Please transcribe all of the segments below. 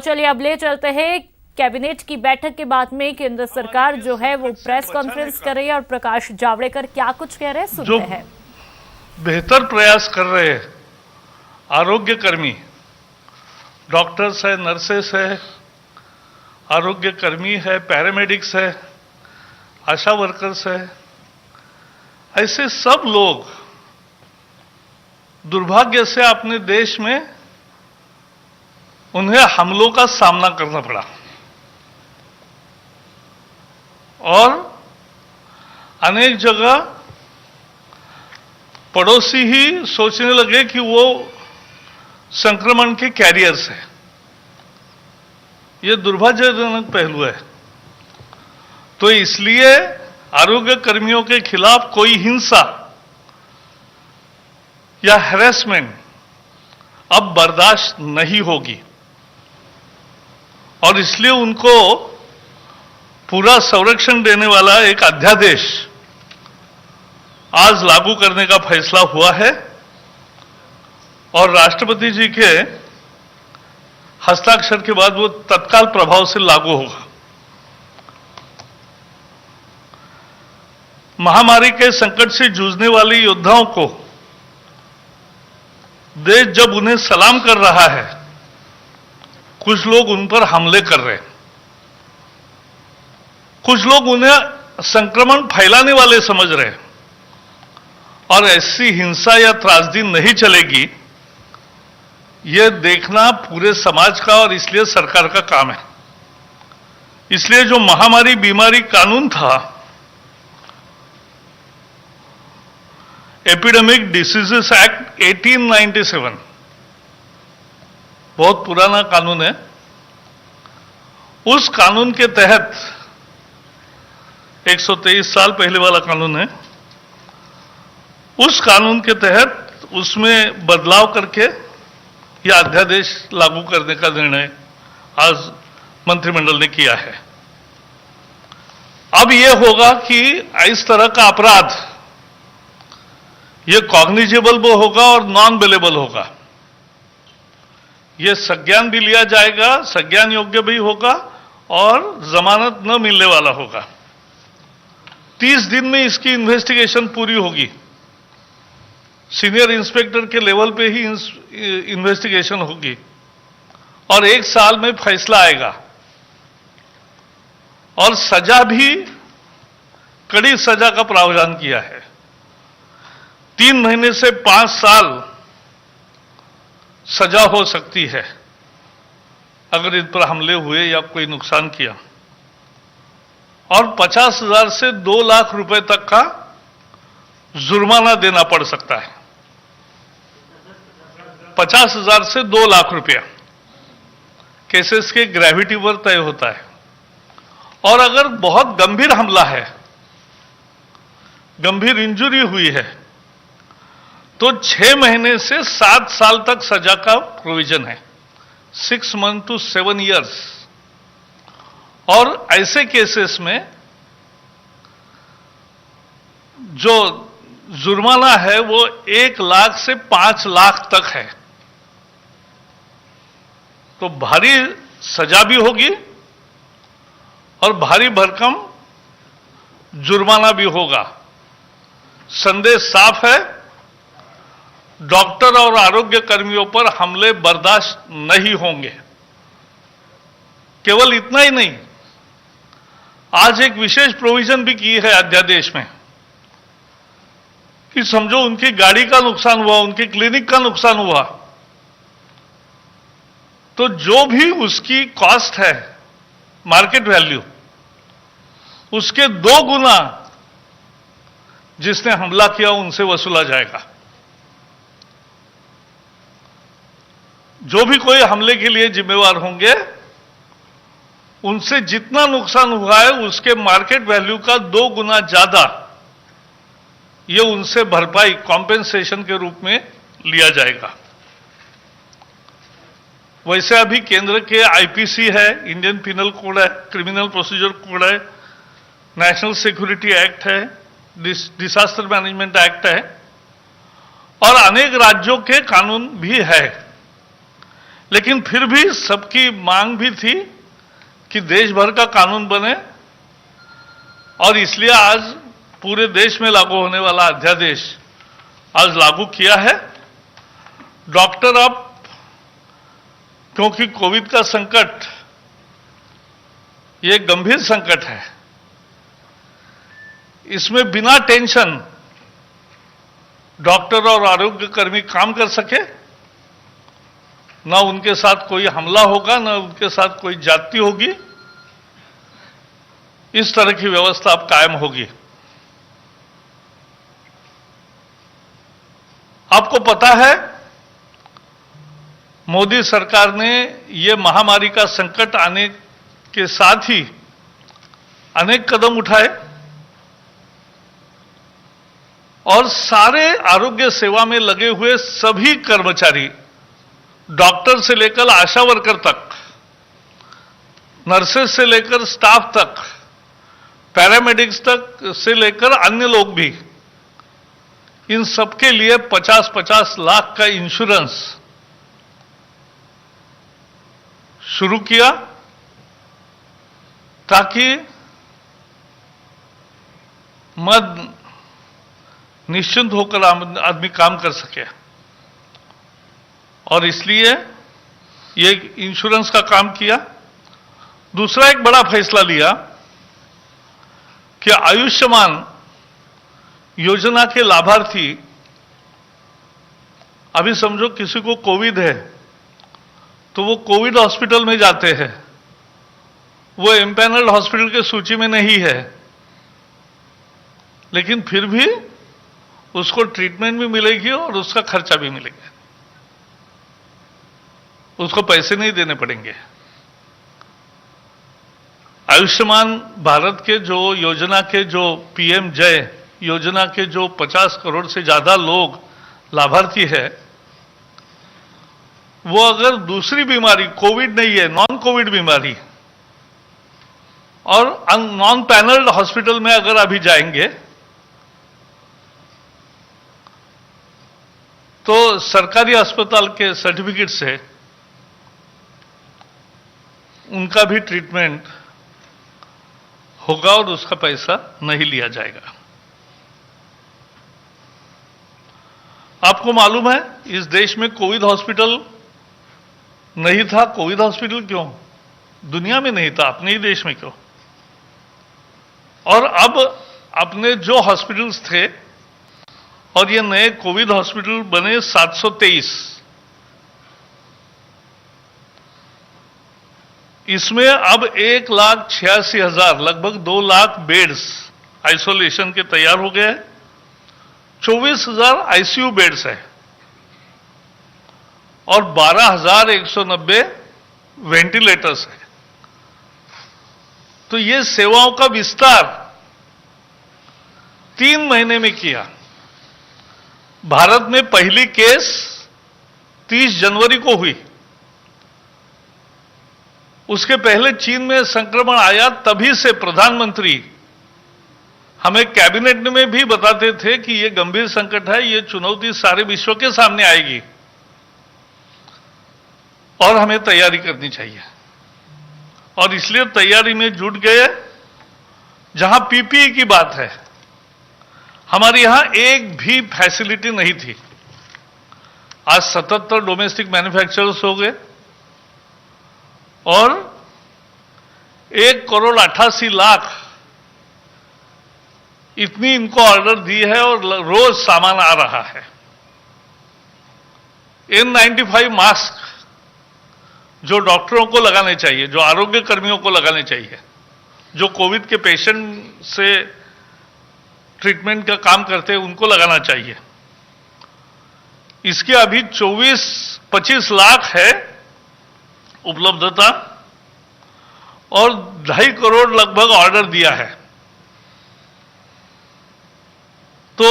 चलिए अब ले चलते हैं कैबिनेट की बैठक के बाद में केंद्र सरकार जो है वो प्रेस कॉन्फ्रेंस कर रही है और प्रकाश जावड़ेकर क्या कुछ कह रहे हैं सुनते हैं। बेहतर प्रयास कर रहे हैं आरोग्य कर्मी, डॉक्टर्स है, नर्सेस है, आरोग्य कर्मी है, पैरामेडिक्स है, आशा वर्कर्स है, ऐसे सब लोग दुर्भाग्य से अपने देश में उन्हें हमलों का सामना करना पड़ा और अनेक जगह पड़ोसी ही सोचने लगे कि वो संक्रमण के कैरियर्स हैं। ये दुर्भाग्यजनक पहलू है। तो इसलिए आरोग्य कर्मियों के खिलाफ कोई हिंसा या हैरेसमेंट अब बर्दाश्त नहीं होगी और इसलिए उनको पूरा संरक्षण देने वाला एक अध्यादेश आज लागू करने का फैसला हुआ है और राष्ट्रपति जी के हस्ताक्षर के बाद वो तत्काल प्रभाव से लागू होगा। महामारी के संकट से जूझने वाले योद्धाओं को देश जब उन्हें सलाम कर रहा है, कुछ लोग उन पर हमले कर रहे हैं, कुछ लोग उन्हें संक्रमण फैलाने वाले समझ रहे हैं और ऐसी हिंसा या त्रासदी नहीं चलेगी, यह देखना पूरे समाज का और इसलिए सरकार का काम है। इसलिए जो महामारी बीमारी कानून था, एपिडेमिक डिसीजेस एक्ट 1897, बहुत पुराना कानून है। उस कानून के तहत 123 साल पहले वाला कानून है। उस कानून के तहत उसमें बदलाव करके यह अध्यादेश लागू करने का निर्णय आज मंत्रिमंडल ने किया है। अब यह होगा कि इस तरह का अपराध यह कॉग्निजेबल भी होगा और नॉन बेलेबल होगा। यह संज्ञान भी लिया जाएगा, संज्ञान योग्य भी होगा और जमानत न मिलने वाला होगा। 30 दिन में इसकी इन्वेस्टिगेशन पूरी होगी। सीनियर इंस्पेक्टर के लेवल पे ही इन्वेस्टिगेशन होगी और 1 साल में फैसला आएगा और सजा भी कड़ी सजा का प्रावधान किया है। 3 महीने से 5 साल सजा हो सकती है अगर इन पर हमले हुए या कोई नुकसान किया, और 50,000 से 2 लाख रुपए तक का जुर्माना देना पड़ सकता है। 50,000 से 2 लाख रुपया केसेस के ग्रेविटी पर तय होता है। और अगर बहुत गंभीर हमला है, गंभीर इंजरी हुई है, तो 6 महीने से 7 साल तक सजा का प्रोविजन है, 6 मंथ to 7 years। और ऐसे केसेस में जो जुर्माना है वो 1 लाख से 5 लाख तक है। तो भारी सजा भी होगी और भारी भरकम जुर्माना भी होगा। संदेश साफ है, डॉक्टर और आरोग्य कर्मियों पर हमले बर्दाश्त नहीं होंगे। केवल इतना ही नहीं, आज एक विशेष प्रोविजन भी की है अध्यादेश में कि समझो उनकी गाड़ी का नुकसान हुआ, उनकी क्लिनिक का नुकसान हुआ, तो जो भी उसकी कॉस्ट है, मार्केट वैल्यू, उसके 2 गुना जिसने हमला किया उनसे वसूला जाएगा। जो भी कोई हमले के लिए जिम्मेवार होंगे, उनसे जितना नुकसान हुआ है उसके मार्केट वैल्यू का 2 गुना ज्यादा ये उनसे भरपाई, कॉम्पेंसेशन के रूप में लिया जाएगा। वैसे अभी केंद्र के आईपीसी है, इंडियन पिनल कोड है, क्रिमिनल प्रोसीजर कोड है, नेशनल सिक्योरिटी एक्ट है, डिजास्टर मैनेजमेंट एक्ट है और अनेक राज्यों के कानून भी है। लेकिन फिर भी सबकी मांग भी थी कि देश भर का कानून बने, और इसलिए आज पूरे देश में लागू होने वाला अध्यादेश आज लागू किया है। डॉक्टर अब, क्योंकि कोविड का संकट ये गंभीर संकट है, इसमें बिना टेंशन डॉक्टर और आरोग्य कर्मी काम कर सके, ना उनके साथ कोई हमला होगा, ना उनके साथ कोई जाति होगी, इस तरह की व्यवस्था अब कायम होगी। आपको पता है, मोदी सरकार ने ये महामारी का संकट आने के साथ ही अनेक कदम उठाए और सारे आरोग्य सेवा में लगे हुए सभी कर्मचारी, डॉक्टर से लेकर आशा वर्कर तक, नर्सेस से लेकर स्टाफ तक, पैरामेडिक्स तक से लेकर अन्य लोग भी, इन सबके लिए 50-50 लाख का इंश्योरेंस शुरू किया, ताकि मद निश्चिंत होकर आदमी काम कर सके। और इसलिए ये इंश्योरेंस का काम किया। दूसरा एक बड़ा फैसला लिया कि आयुष्मान योजना के लाभार्थी, अभी समझो किसी को कोविड है तो वो कोविड हॉस्पिटल में जाते हैं, वो एम्पैनल्ड हॉस्पिटल के सूची में नहीं है, लेकिन फिर भी उसको ट्रीटमेंट भी मिलेगी और उसका खर्चा भी मिलेगा, उसको पैसे नहीं देने पड़ेंगे। आयुष्मान भारत के जो योजना के जो पीएम जय योजना के जो 50 करोड़ से ज्यादा लोग लाभार्थी है, वो अगर दूसरी बीमारी, कोविड नहीं है, नॉन कोविड बीमारी, और नॉन पैनल्ड हॉस्पिटल में अगर अभी जाएंगे तो सरकारी अस्पताल के सर्टिफिकेट से उनका भी ट्रीटमेंट होगा और उसका पैसा नहीं लिया जाएगा। आपको मालूम है, इस देश में कोविड हॉस्पिटल नहीं था। कोविड हॉस्पिटल क्यों? दुनिया में नहीं था, अपने ही देश में क्यों? और अब अपने जो हॉस्पिटल्स थे, और ये नए कोविड हॉस्पिटल बने 723, इसमें अब 1,86,000, लगभग 2 लाख बेड्स आइसोलेशन के तैयार हो गए हैं। 24,000 आईसीयू बेड्स है और 12,190 वेंटिलेटर्स है। तो ये सेवाओं का विस्तार 3 महीने में किया। भारत में पहली केस 30 जनवरी को हुई, उसके पहले चीन में संक्रमण आया, तभी से प्रधानमंत्री हमें कैबिनेट में भी बताते थे कि यह गंभीर संकट है, यह चुनौती सारे विश्व के सामने आएगी और हमें तैयारी करनी चाहिए। और इसलिए तैयारी में जुट गए। जहां पीपीई की बात है, हमारे यहां एक भी फैसिलिटी नहीं थी। आज 77 डोमेस्टिक मैन्युफैक्चरर्स हो गए और 1,88,00,000 इतनी इनको ऑर्डर दी है और रोज सामान आ रहा है। N95 मास्क जो डॉक्टरों को लगाने चाहिए, जो आरोग्य कर्मियों को लगाने चाहिए, जो कोविड के पेशेंट से ट्रीटमेंट का काम करते हैं, उनको लगाना चाहिए। इसके अभी 24-25 लाख है उपलब्धता और 2.5 करोड़ लगभग ऑर्डर दिया है। तो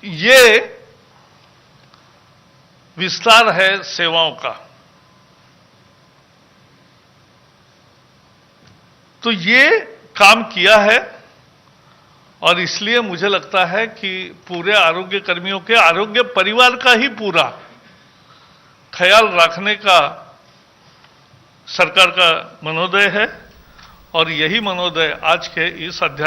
ये विस्तार है सेवाओं का। तो ये काम किया है और इसलिए मुझे लगता है कि पूरे आरोग्य कर्मियों के, आरोग्य परिवार का ही पूरा, ख्याल रखने का सरकार का मनोदय है और यही मनोदय आज के इस अध्याय